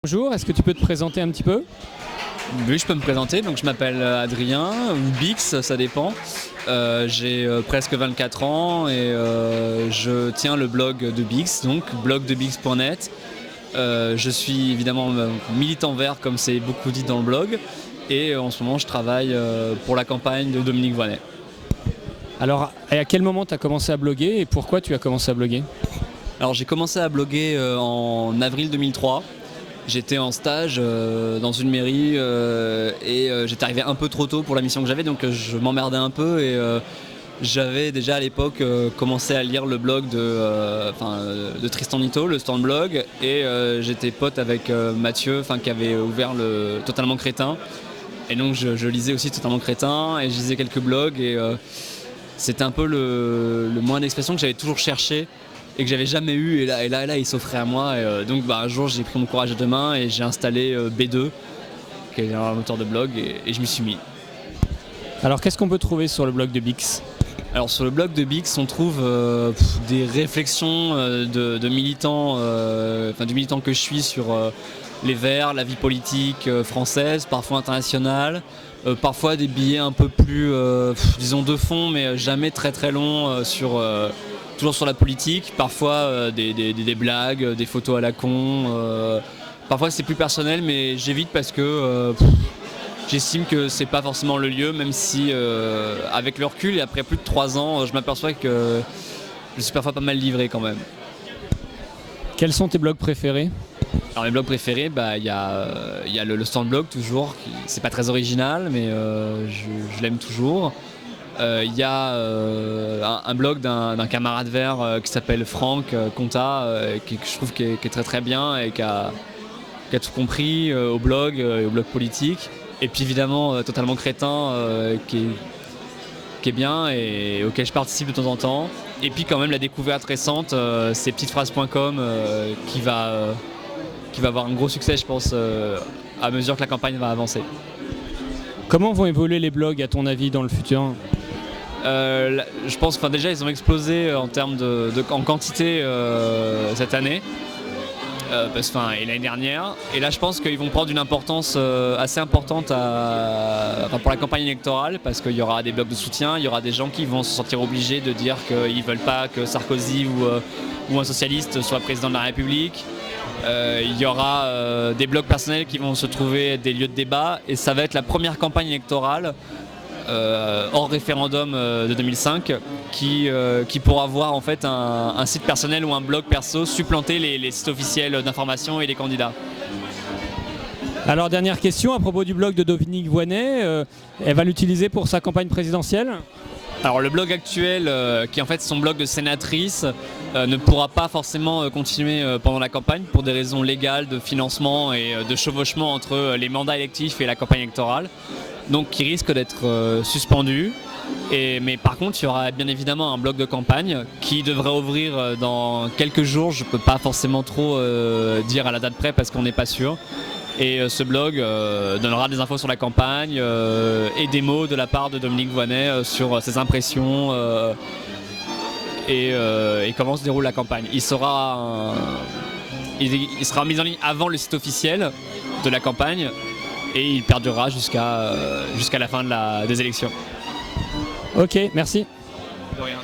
Bonjour, est-ce que tu peux te présenter un petit peu? Oui, je peux me présenter. Donc, je m'appelle Adrien ou Bix, ça dépend. J'ai presque 24 ans et je tiens le blog de Bix, donc blogdebix.net. Je suis évidemment militant vert, comme c'est beaucoup dit dans le blog. Et en ce moment, je travaille pour la campagne de Dominique Voynet. Alors, à quel moment tu as commencé à bloguer et pourquoi tu as commencé à bloguer? Alors, j'ai commencé à bloguer en avril 2003. J'étais en stage dans une mairie et j'étais arrivé un peu trop tôt pour la mission que j'avais, donc je m'emmerdais un peu et j'avais déjà à l'époque commencé à lire le blog de Tristan Nitto, le Stand Blog, et j'étais pote avec Mathieu qui avait ouvert le Totalement Crétin, et donc je lisais aussi Totalement Crétin et je lisais quelques blogs et c'était un peu le moyen d'expression que j'avais toujours cherché et que j'avais jamais eu, et là il s'offrait à moi, et donc un jour j'ai pris mon courage à deux mains et j'ai installé B2 qui est un moteur de blog, et je m'y suis mis. Alors, qu'est-ce qu'on peut trouver sur le blog de Bix? Alors sur le blog de Bix on trouve des réflexions de militants, du militant que je suis sur les Verts, la vie politique française, parfois internationale, parfois des billets un peu plus disons de fond, mais jamais très très longs toujours sur la politique, parfois des blagues, des photos à la con, parfois c'est plus personnel, mais j'évite parce que j'estime que c'est pas forcément le lieu, même si avec le recul et après plus de 3 ans, je m'aperçois que je suis parfois pas mal livré quand même. Quels sont tes blogs préférés? Alors mes blogs préférés, il y a le Stand Blog toujours, c'est pas très original, mais je l'aime toujours. Il y a un blog d'un camarade vert qui s'appelle Franck Conta, que je trouve qui est très très bien et qui a tout compris au blog et au blog politique. Et puis évidemment Totalement Crétin qui est bien et auquel je participe de temps en temps. Et puis quand même la découverte récente, c'est petitesphrases.com qui va avoir un gros succès, je pense, à mesure que la campagne va avancer. Comment vont évoluer les blogs à ton avis dans le futur? Je pense déjà ils ont explosé en termes en quantité cette année et l'année dernière, et là je pense qu'ils vont prendre une importance assez importante pour la campagne électorale, parce qu'il y aura des blogs de soutien, il y aura des gens qui vont se sentir obligés de dire qu'ils ne veulent pas que Sarkozy ou un socialiste soit président de la République. Il y aura des blogs personnels qui vont se trouver des lieux de débat, et ça va être la première campagne électorale hors référendum de 2005 qui pourra voir en fait un site personnel ou un blog perso supplanter les sites officiels d'information et les candidats. Alors, dernière question à propos du blog de Dominique Voynet, elle va l'utiliser pour sa campagne présidentielle? Alors le blog actuel, qui est en fait son blog de sénatrice, ne pourra pas forcément continuer pendant la campagne pour des raisons légales, de financement et de chevauchement entre les mandats électifs et la campagne électorale. Donc qui risque d'être suspendu. Mais par contre, il y aura bien évidemment un blog de campagne qui devrait ouvrir dans quelques jours. Je ne peux pas forcément trop dire à la date près parce qu'on n'est pas sûr. Et ce blog donnera des infos sur la campagne et des mots de la part de Dominique Voynet sur ses impressions et comment se déroule la campagne. Il sera mis en ligne avant le site officiel de la campagne, et il perdurera jusqu'à la fin des élections. Ok, merci. De rien.